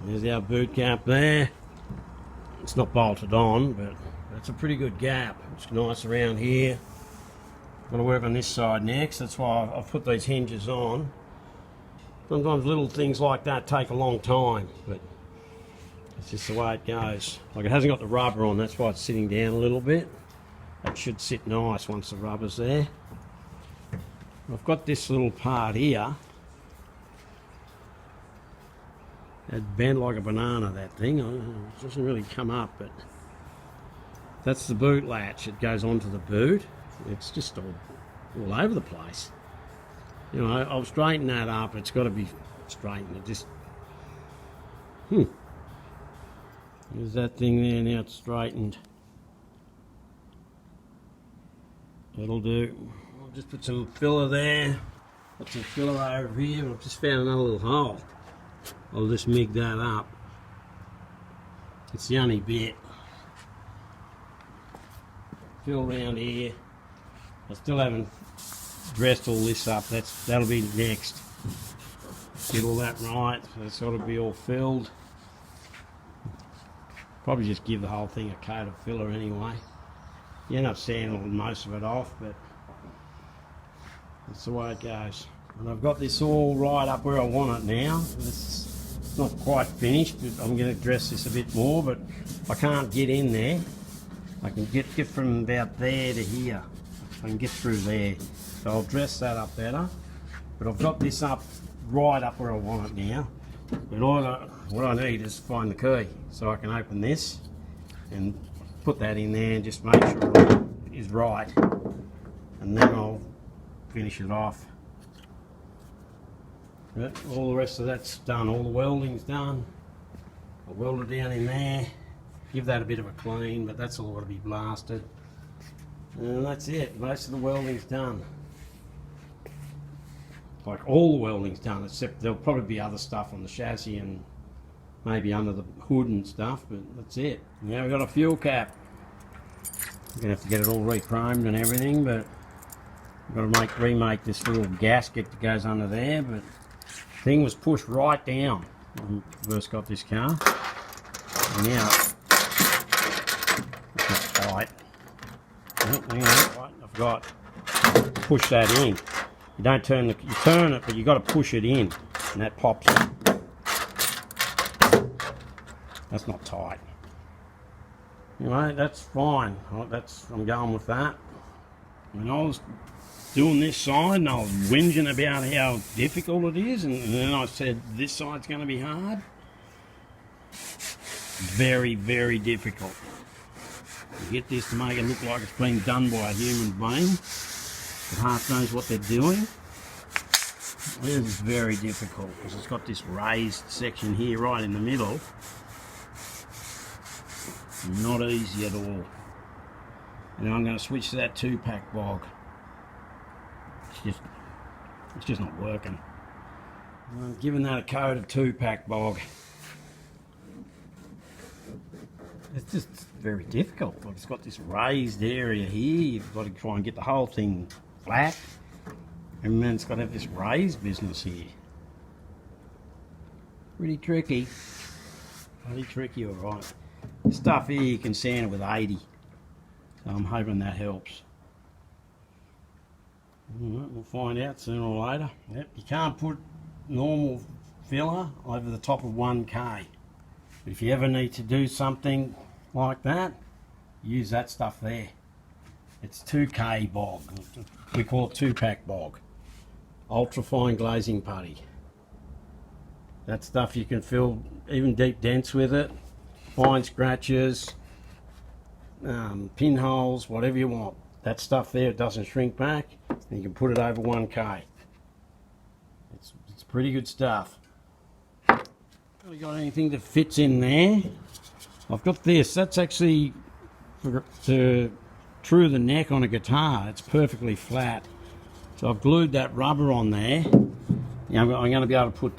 There's our boot gap there. It's not bolted on, but that's a pretty good gap. It's nice around here. Got to work on this side next. That's why I've put these hinges on. Sometimes little things like that take a long time, but it's just the way it goes. Like, it hasn't got the rubber on, that's why it's sitting down a little bit. That should sit nice once the rubber's there. I've got this little part here. It bent like a banana, that thing. It doesn't really come up, but that's the boot latch. It goes onto the boot. It's just all over the place. You know, I'll straighten that up. It's got to be straightened. It just... There's that thing there, now it's straightened. That'll do. I'll just put some filler there. Put some filler over here, but I've just found another little hole. I'll just mig that up. It's the only bit. Fill around here. I still haven't dressed all this up. That'll be next. Get all that right. So it's got to be all filled. Probably just give the whole thing a coat of filler anyway. You end up sanding most of it off, but that's the way it goes. And I've got this all right up where I want it now. It's not quite finished, but I'm going to dress this a bit more, but I can't get in there. I can get from about there to here. I can get through there. So I'll dress that up better. But I've got this up right up where I want it now. But what I need is to find the key. So I can open this and put that in there and just make sure it is right. And then I'll finish it off. But all the rest of that's done. All the welding's done. I'll weld it down in there. Give that a bit of a clean, but that's all got to be blasted. And that's it. Most of the welding's done. Like, all the welding's done, except there'll probably be other stuff on the chassis and maybe under the hood and stuff, but that's it. Now we've got a fuel cap. We're going to have to get it all re-primed and everything, but we've got to remake this little gasket that goes under there, but the thing was pushed right down when we first got this car. And now it's tight. Oh, hang on, right, I forgot. Push that in. You don't turn you turn it, but you got to push it in, and that pops it. That's not tight. Anyway, that's fine. I'm going with that. When I was doing this side, and I was whinging about how difficult it is, and then I said this side's going to be hard. Very, very difficult. You get this to make it look like it's been done by a human being that half knows what they're doing. This is very difficult because it's got this raised section here right in the middle. Not easy at all. And I'm going to switch to that 2-pack bog. It's just not working. I'm giving that a coat of 2-pack bog. It's just very difficult. Like, it's got this raised area here. You've got to try and get the whole thing flat, and then it's got to have this raised business here. Pretty tricky. Pretty tricky, alright. This stuff here you can sand it with 80. So I'm hoping that helps. Alright, we'll find out sooner or later. Yep, you can't put normal filler over the top of 1K. If you ever need to do something like that, use that stuff there. It's 2K bog. We call it 2-pack bog. Ultra fine glazing putty. That stuff you can fill even deep dents with it. Fine scratches, pinholes, whatever you want. That stuff there, it doesn't shrink back, and you can put it over 1K. It's pretty good stuff. Really got anything that fits in there? I've got this. That's actually to true the neck on a guitar. It's perfectly flat. So I've glued that rubber on there. Yeah, I'm going to be able to put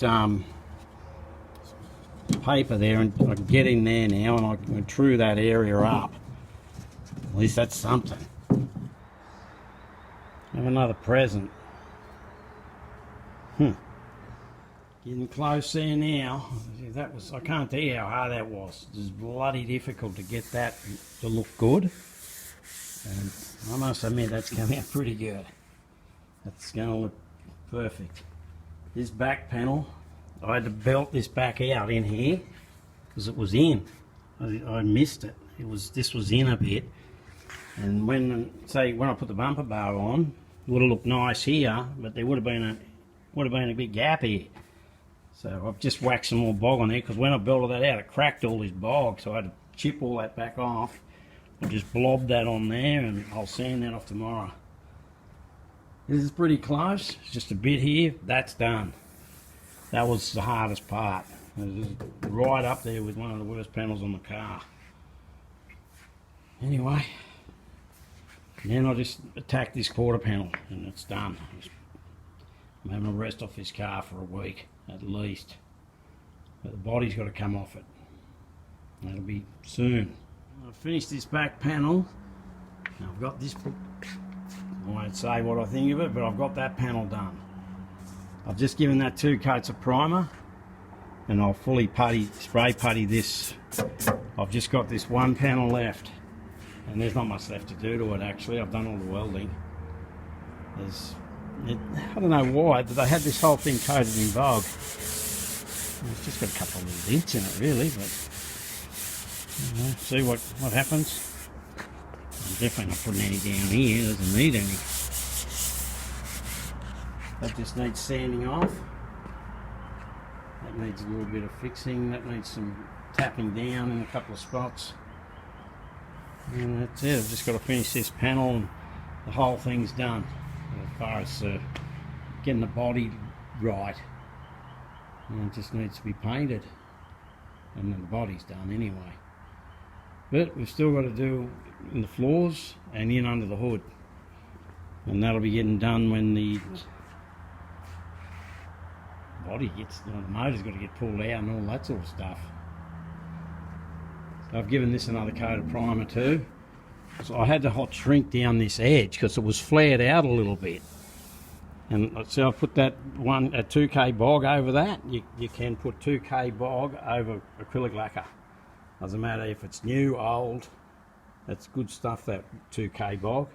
paper there, and I can get in there now, and I can true that area up. At least that's something. Have another present. Give Getting close there now. That was, I can't tell you how hard that was. It was bloody difficult to get that to look good. And I must admit that's come out pretty good. That's going to look perfect. This back panel, I had to belt this back out in here because it was in. I missed it. This was in a bit. And when I put the bumper bar on, it would have looked nice here, but there would have been a big gap here. So I've just waxed some more bog on there because when I belted that out, it cracked all this bog, so I had to chip all that back off. I just blobbed that on there, and I'll sand that off tomorrow. This is pretty close. It's just a bit here. That's done. That was the hardest part. It was right up there with one of the worst panels on the car. Anyway, then I just attacked this quarter panel, and it's done. I'm having a rest off this car for a week at least, but the body's got to come off it. That'll be soon. I've finished this back panel. Now I've got this, I won't say what I think of it, but I've got that panel done. I've just given that 2 coats of primer, and I'll fully spray putty this. I've just got this one panel left, and there's not much left to do to it actually. I've done all the welding. I don't know why, but they had this whole thing coated in Vogue. It's just got a couple of little dents in it really, but you know, see what happens. I'm definitely not putting any down here, it doesn't need any. That just needs sanding off. That needs a little bit of fixing, that needs some tapping down in a couple of spots. And that's it, I've just got to finish this panel and the whole thing's done. As far as getting the body right, and it just needs to be painted, and then the body's done anyway. But we've still got to do in the floors and in under the hood, and that'll be getting done when the body gets, the motor's got to get pulled out and all that sort of stuff. So I've given this another coat of primer too. So I had to hot shrink down this edge because it was flared out a little bit. And so I put that a 2K bog over that. You can put 2K bog over acrylic lacquer. Doesn't matter if it's new, old. That's good stuff, that 2K bog.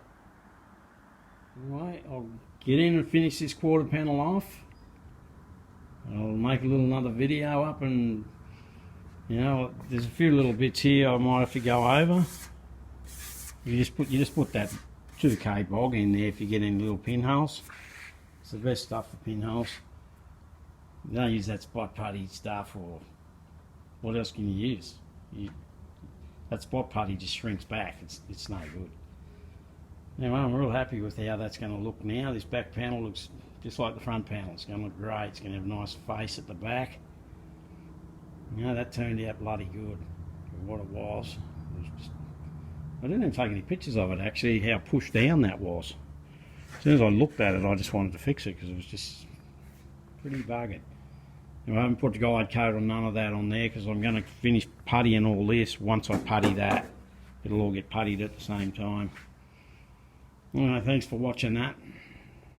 Anyway, I'll get in and finish this quarter panel off. I'll make another video up, and you know, there's a few little bits here I might have to go over. You just put that 2K bog in there if you get any little pinholes. It's the best stuff for pinholes. You don't use that spot putty stuff, or what else can you use? That spot putty just shrinks back. It's no good. Anyway, I'm real happy with how that's going to look now. This back panel looks just like the front panel. It's going to look great. It's going to have a nice face at the back. You know, that turned out bloody good for what it was. I didn't even take any pictures of it actually, how pushed down that was. As soon as I looked at it, I just wanted to fix it because it was just pretty buggered. Now, I haven't put the guide coat or none of that on there because I'm going to finish puttying all this. Once I putty that, it'll all get puttied at the same time. Anyway, thanks for watching that.